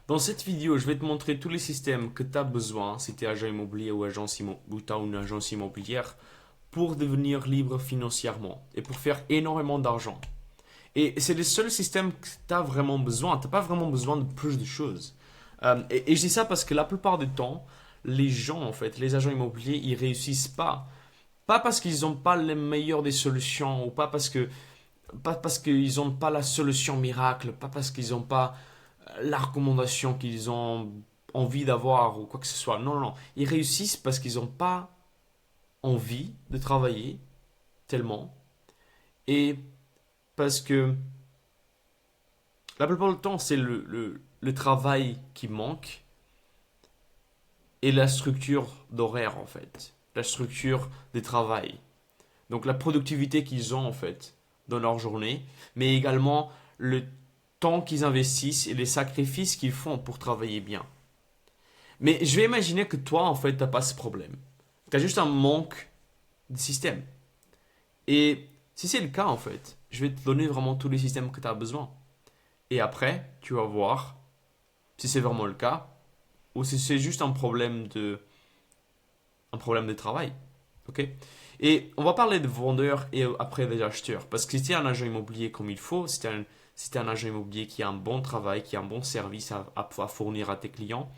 Dans cette vidéo, je vais te montrer tous les systèmes que tu as besoin si tu es agent immobilier ou, ou tu as une agence immobilière pour devenir libre financièrement et pour faire énormément d'argent. Et c'est le seul système que tu as vraiment besoin. Tu n'as pas vraiment besoin de plus de choses. Et je dis ça parce que la plupart du temps, les gens, en fait, les agents immobiliers, ils réussissent pas. Pas parce qu'ils n'ont pas les meilleures des solutions ou pas parce qu'ils n'ont pas la solution miracle, pas parce qu'ils n'ont pas la recommandation qu'ils ont envie d'avoir ou quoi que ce soit. Non, non, non. Ils réussissent parce qu'ils n'ont pas envie de travailler tellement et parce que la plupart du temps, c'est le travail qui manque et la structure d'horaire en fait. La structure des travail. Donc la productivité qu'ils ont en fait dans leur journée, mais également le temps qu'ils investissent et les sacrifices qu'ils font pour travailler bien. Mais je vais imaginer que toi, en fait, t'as pas ce problème. Tu as juste un manque de système. Et si c'est le cas, en fait, je vais te donner vraiment tous les systèmes que tu as besoin. Et après, tu vas voir si c'est vraiment le cas ou si c'est juste un problème de travail. Ok. Et on va parler de vendeurs et après des acheteurs. Parce que si tu es un agent immobilier comme il faut, si t'es un agent immobilier qui a un bon travail, qui a un bon service à fournir à tes clients,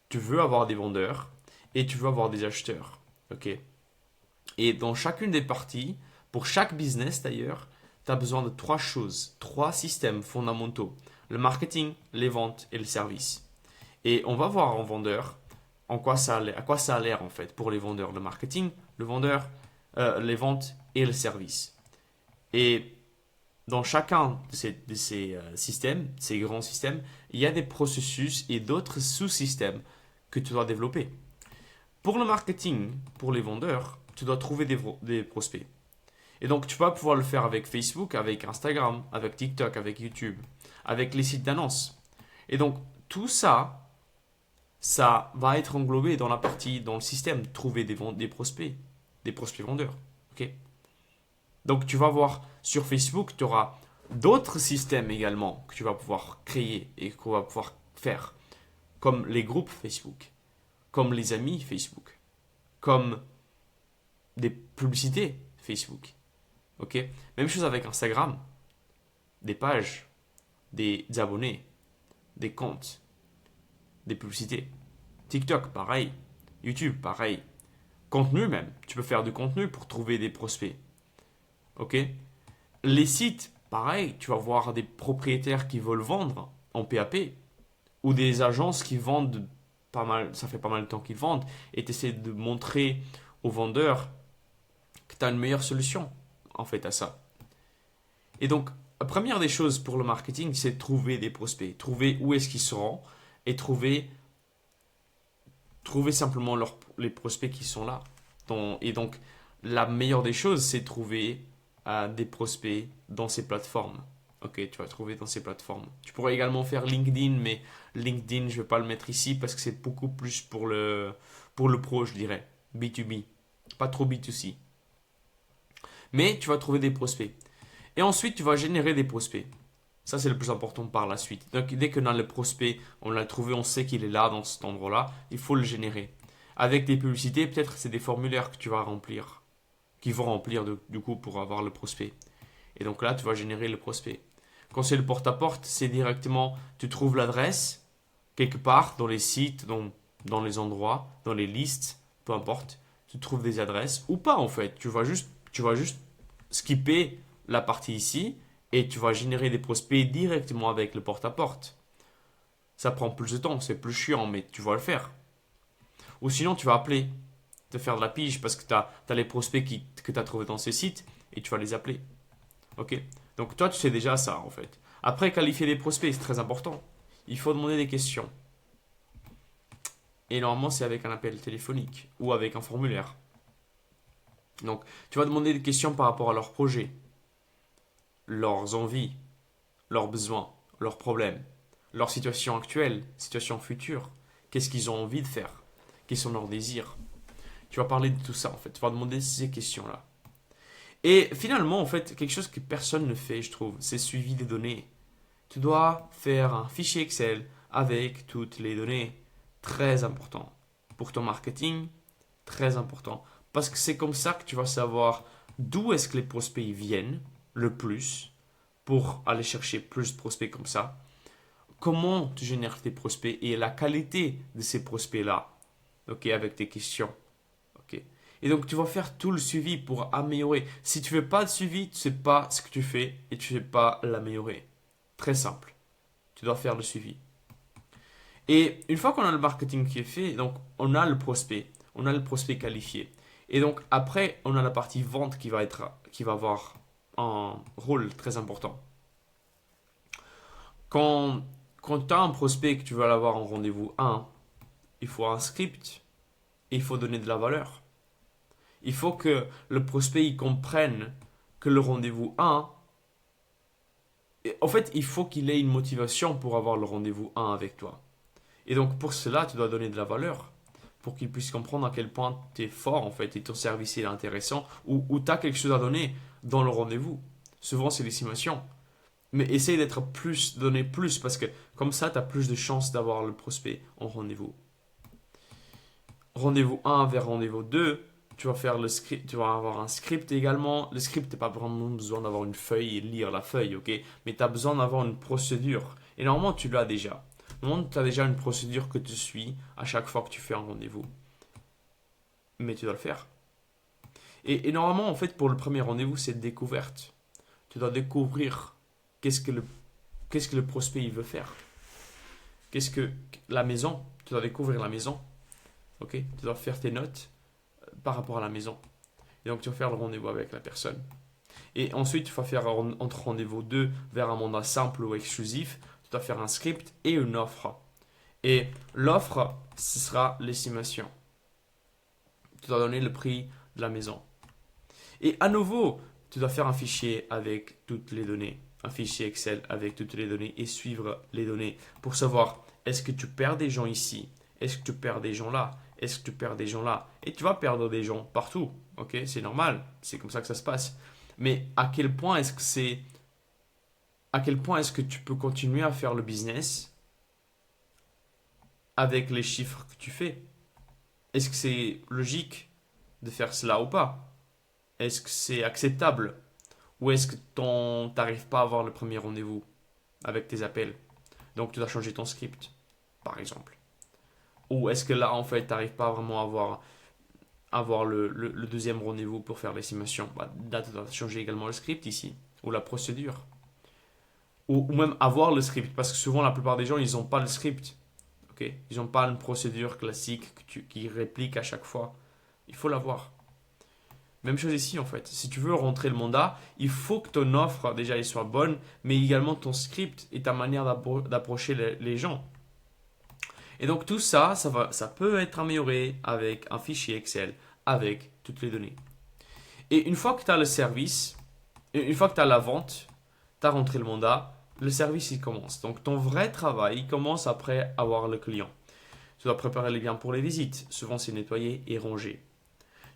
tu veux avoir des vendeurs et tu veux avoir des acheteurs. Ok. Et dans chacune des parties, pour chaque business d'ailleurs, tu as besoin de trois choses, trois systèmes fondamentaux. Le marketing, les ventes et le service. Et on va voir en vendeur à quoi ça a l'air en fait pour les vendeurs. Le marketing, le vendeur, les ventes et le service. Et dans chacun de ces systèmes, ces grands systèmes, il y a des processus et d'autres sous-systèmes que tu dois développer. Pour le marketing, pour les vendeurs, tu dois trouver des prospects. Et donc, tu vas pouvoir le faire avec Facebook, avec Instagram, avec TikTok, avec YouTube, avec les sites d'annonces. Et donc, tout ça, ça va être englobé dans la partie, dans le système, trouver des prospects vendeurs. Ok. Donc, tu vas voir sur Facebook, tu auras d'autres systèmes également que tu vas pouvoir créer et qu'on va pouvoir faire, comme les groupes Facebook, comme les amis Facebook, comme des publicités Facebook. Ok. Même chose avec Instagram, des pages, des abonnés, des comptes, des publicités. TikTok, pareil. YouTube, pareil. Contenu même. Tu peux faire du contenu pour trouver des prospects. Ok. Les sites, pareil. Tu vas voir des propriétaires qui veulent vendre en PAP ou des agences qui vendent pas mal. Ça fait pas mal de temps qu'ils vendent et tu essaies de montrer aux vendeurs que tu as une meilleure solution en fait à ça. Et donc, la première des choses pour le marketing, c'est trouver des prospects, trouver où est-ce qu'ils seront et trouver simplement les prospects qui sont là. Et donc, la meilleure des choses, c'est trouver des prospects dans ces plateformes. Ok, tu vas trouver dans ces plateformes. Tu pourrais également faire LinkedIn, mais LinkedIn, je ne vais pas le mettre ici parce que c'est beaucoup plus pour le pro, je dirais. B2B, pas trop B2C. Mais tu vas trouver des prospects. Et ensuite, tu vas générer des prospects. Ça, c'est le plus important par la suite. Donc, dès qu'on a le prospect, on l'a trouvé, on sait qu'il est là, dans cet endroit-là, il faut le générer. Avec des publicités, peut-être c'est des formulaires que tu vas remplir, qui vont remplir du coup pour avoir le prospect. Et donc là, tu vas générer le prospect. Quand c'est le porte-à-porte, c'est directement, tu trouves l'adresse, quelque part, dans les sites, dans les endroits, dans les listes, peu importe, tu trouves des adresses, ou pas en fait. Tu vas juste skipper la partie ici, et tu vas générer des prospects directement avec le porte-à-porte. Ça prend plus de temps, c'est plus chiant, mais tu vas le faire. Ou sinon, tu vas appeler, te faire de la pige parce que tu as les prospects que tu as trouvés dans ces sites et tu vas les appeler. Ok. Donc toi, tu sais déjà ça en fait. Après, qualifier les prospects, c'est très important. Il faut demander des questions. Et normalement, c'est avec un appel téléphonique ou avec un formulaire. Donc, tu vas demander des questions par rapport à leur projet, leurs envies, leurs besoins, leurs problèmes, leur situation actuelle, situation future, qu'est-ce qu'ils ont envie de faire, quels sont leurs désirs. Tu vas parler de tout ça en fait, tu vas demander ces questions-là. Et finalement, en fait, quelque chose que personne ne fait, je trouve, c'est le suivi des données. Tu dois faire un fichier Excel avec toutes les données. Très important. Pour ton marketing, très important. Parce que c'est comme ça que tu vas savoir d'où est-ce que les prospects viennent le plus pour aller chercher plus de prospects comme ça. Comment tu génères tes prospects et la qualité de ces prospects-là, ok, avec tes questions. Ok. Et donc, tu vas faire tout le suivi pour améliorer. Si tu ne fais pas de suivi, tu ne sais pas ce que tu fais et tu ne sais pas l'améliorer. Très simple. Tu dois faire le suivi. Et une fois qu'on a le marketing qui est fait, donc on a le prospect. On a le prospect qualifié. Et donc, après, on a la partie vente qui va avoir un rôle très important. Quand, quand tu as un prospect et que tu veux l'avoir en rendez-vous 1, il faut un script et il faut donner de la valeur. Il faut que le prospect il comprenne que le rendez-vous 1, en fait, il faut qu'il ait une motivation pour avoir le rendez-vous 1 avec toi. Et donc, pour cela, tu dois donner de la valeur pour qu'il puisse comprendre à quel point tu es fort en fait et ton service est intéressant ou tu as quelque chose à donner dans le rendez-vous. Souvent, c'est l'estimation. Mais essaye d'être plus, donner plus parce que comme ça, tu as plus de chances d'avoir le prospect en rendez-vous. Rendez-vous 1 vers rendez-vous 2, tu vas faire le script, tu vas avoir un script également. Le script, tu n'as pas vraiment besoin d'avoir une feuille et lire la feuille, ok? Mais tu as besoin d'avoir une procédure. Et normalement, tu l'as déjà. Normalement, tu as déjà une procédure que tu suis à chaque fois que tu fais un rendez-vous. Mais tu dois le faire. Et normalement, en fait, pour le premier rendez-vous, c'est découverte. Tu dois découvrir qu'est-ce que le prospect il veut faire. Qu'est-ce que la maison, tu dois découvrir la maison. Ok? Tu dois faire tes notes par rapport à la maison. Et donc, tu vas faire le rendez-vous avec la personne. Et ensuite, tu vas faire entre rendez-vous 2 vers un mandat simple ou exclusif. Tu dois faire un script et une offre. Et l'offre, ce sera l'estimation. Tu dois donner le prix de la maison. Et à nouveau, tu dois faire un fichier avec toutes les données. Un fichier Excel avec toutes les données et suivre les données pour savoir est-ce que tu perds des gens ici? Est-ce que tu perds des gens là? Est-ce que tu perds des gens là? Et tu vas perdre des gens partout. Ok, c'est normal. C'est comme ça que ça se passe. Mais à quel point est-ce que tu peux continuer à faire le business avec les chiffres que tu fais? Est-ce que c'est logique de faire cela ou pas? Est-ce que c'est acceptable? Ou est-ce que tu n'arrives pas à avoir le premier rendez-vous avec tes appels? Donc tu dois changer ton script, par exemple. Ou est-ce que là, en fait, tu n'arrives pas vraiment à avoir le deuxième rendez-vous pour faire l'estimation? Là, tu dois changer également le script ici, ou la procédure. Ou même avoir le script, parce que souvent, la plupart des gens, ils n'ont pas le script. Ok. Ils n'ont pas une procédure classique qui réplique à chaque fois. Il faut l'avoir. Même chose ici en fait. Si tu veux rentrer le mandat, il faut que ton offre déjà elle soit bonne, mais également ton script et ta manière d'approcher les gens. Et donc tout ça, ça peut être amélioré avec un fichier Excel, avec toutes les données. Et une fois que tu as le service, une fois que tu as la vente, tu as rentré le mandat, le service il commence. Donc ton vrai travail il commence après avoir le client. Tu dois préparer les biens pour les visites. Souvent c'est nettoyer et ranger.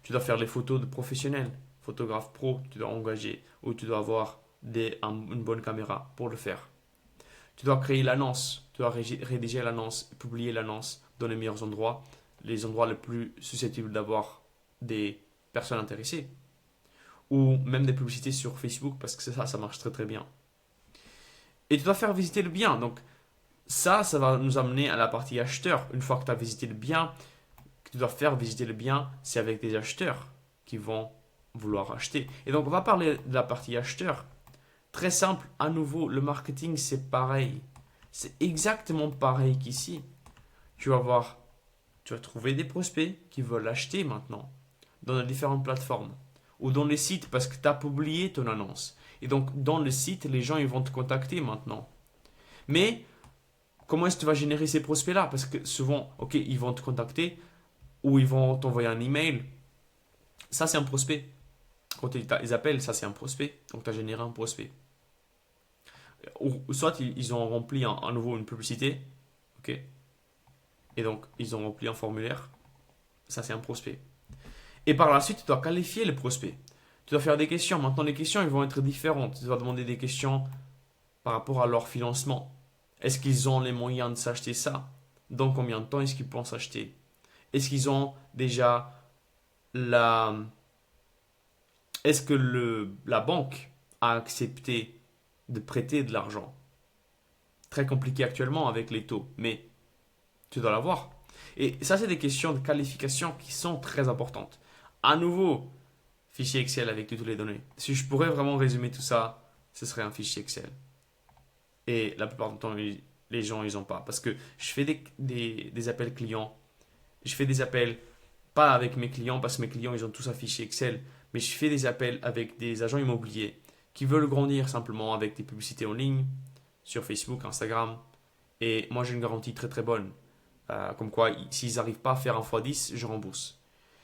Tu dois faire les photos de professionnels, photographe pro, tu dois engager ou tu dois avoir une bonne caméra pour le faire. Tu dois créer l'annonce, tu dois rédiger l'annonce, publier l'annonce dans les meilleurs endroits, les endroits les plus susceptibles d'avoir des personnes intéressées. Ou même des publicités sur Facebook parce que ça marche très très bien. Et tu dois faire visiter le bien. Donc ça va nous amener à la partie acheteur. Une fois que tu as visité le bien, que tu dois faire visiter le bien, c'est avec des acheteurs qui vont vouloir acheter. Et donc, on va parler de la partie acheteur. Très simple, à nouveau, le marketing, c'est pareil. C'est exactement pareil qu'ici. Tu vas trouver des prospects qui veulent acheter maintenant dans les différentes plateformes ou dans les sites parce que tu as publié ton annonce. Et donc, dans le site, les gens ils vont te contacter maintenant. Mais, comment est-ce que tu vas générer ces prospects-là? Parce que souvent, ok, ils vont te contacter, ou ils vont t'envoyer un email. Ça, c'est un prospect. Quand ils appellent, ça, c'est un prospect. Donc, tu as généré un prospect. Ou soit, ils ont rempli à nouveau une publicité. OK. Et donc, ils ont rempli un formulaire. Ça, c'est un prospect. Et par la suite, tu dois qualifier les prospects. Tu dois faire des questions. Maintenant, les questions, elles vont être différentes. Tu dois demander des questions par rapport à leur financement. Est-ce qu'ils ont les moyens de s'acheter ça? Dans combien de temps est-ce qu'ils pensent acheter? Est-ce qu'ils ont déjà la... Est-ce que la banque a accepté de prêter de l'argent? Très compliqué actuellement avec les taux, mais tu dois l'avoir. Et ça, c'est des questions de qualification qui sont très importantes. À nouveau, fichier Excel avec toutes les données. Si je pourrais vraiment résumer tout ça, ce serait un fichier Excel. Et la plupart du temps, les gens, ils n'ont pas. Parce que je fais des appels clients. Je fais des appels, pas avec mes clients, parce que mes clients, ils ont tous un fichier Excel. Mais je fais des appels avec des agents immobiliers qui veulent grandir simplement avec des publicités en ligne, sur Facebook, Instagram. Et moi, j'ai une garantie très très bonne. Comme quoi, s'ils n'arrivent pas à faire un x10, je rembourse.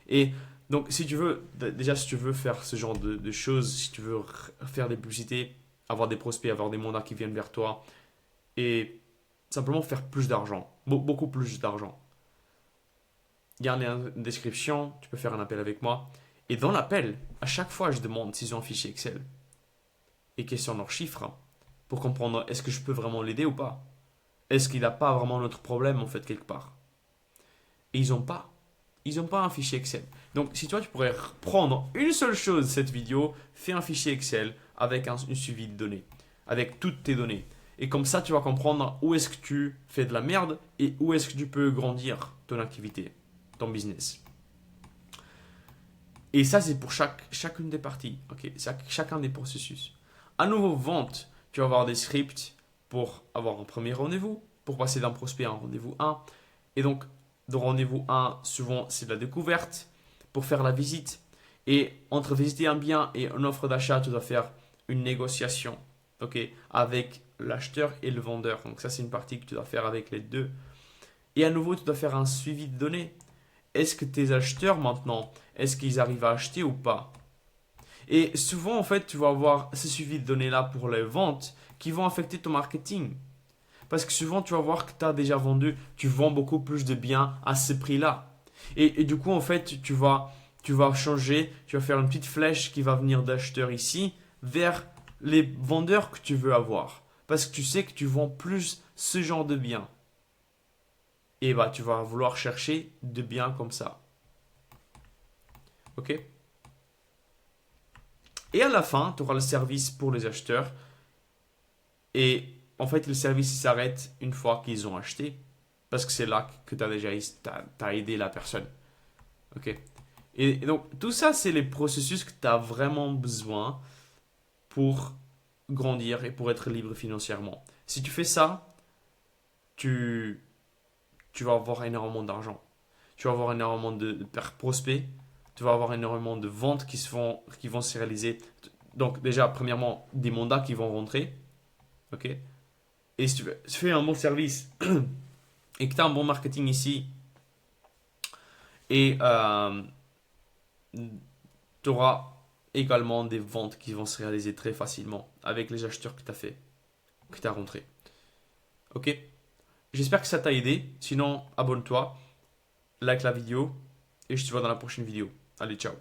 Et donc, si tu veux, déjà, si tu veux faire ce genre de choses, si tu veux faire des publicités, avoir des prospects, avoir des mandats qui viennent vers toi, et simplement faire plus d'argent, beaucoup plus d'argent. Il y a un lien de description, tu peux faire un appel avec moi. Et dans l'appel, à chaque fois, je demande s'ils ont un fichier Excel et questionne leurs chiffres pour comprendre est-ce que je peux vraiment l'aider ou pas. Est-ce qu'il n'a pas vraiment notre problème en fait quelque part. Et ils n'ont pas. Ils n'ont pas un fichier Excel. Donc si toi tu pourrais prendre une seule chose de cette vidéo, fais un fichier Excel avec un suivi de données, avec toutes tes données. Et comme ça tu vas comprendre où est-ce que tu fais de la merde et où est-ce que tu peux grandir ton activité, ton business. Et ça c'est pour chacune des parties, ok, chacun des processus. À nouveau, vente, tu vas avoir des scripts pour avoir un premier rendez-vous, pour passer d'un prospect à un rendez-vous 1. Et donc, de rendez-vous 1, souvent, c'est de la découverte pour faire la visite. Et entre visiter un bien et une offre d'achat, tu dois faire une négociation, ok, avec l'acheteur et le vendeur. Donc ça, c'est une partie que tu dois faire avec les deux. Et à nouveau, tu dois faire un suivi de données. Est-ce que tes acheteurs maintenant, est-ce qu'ils arrivent à acheter ou pas? Et souvent, en fait, tu vas avoir ce suivi de données-là pour les ventes qui vont affecter ton marketing. Parce que souvent, tu vas voir que tu as déjà vendu, tu vends beaucoup plus de biens à ce prix-là. Et du coup, en fait, tu vas changer, tu vas faire une petite flèche qui va venir d'acheteurs ici vers les vendeurs que tu veux avoir. Parce que tu sais que tu vends plus ce genre de biens. Et bah, tu vas vouloir chercher de biens comme ça. Ok? Et à la fin, tu auras le service pour les acheteurs. Et en fait, le service s'arrête une fois qu'ils ont acheté. Parce que c'est là que tu as déjà t'as aidé la personne. Ok. Et donc, tout ça, c'est les processus que tu as vraiment besoin pour grandir et pour être libre financièrement. Si tu fais ça, tu, tu vas avoir énormément d'argent. Tu vas avoir énormément de prospects. Tu vas avoir énormément de ventes qui vont se réaliser. Donc, déjà, premièrement, des mandats qui vont rentrer. Ok. Et si tu fais un bon service et que tu as un bon marketing ici, et tu auras également des ventes qui vont se réaliser très facilement avec les acheteurs que tu as fait, que tu as rentrés. Ok? J'espère que ça t'a aidé. Sinon, abonne-toi, like la vidéo et je te vois dans la prochaine vidéo. Allez, ciao!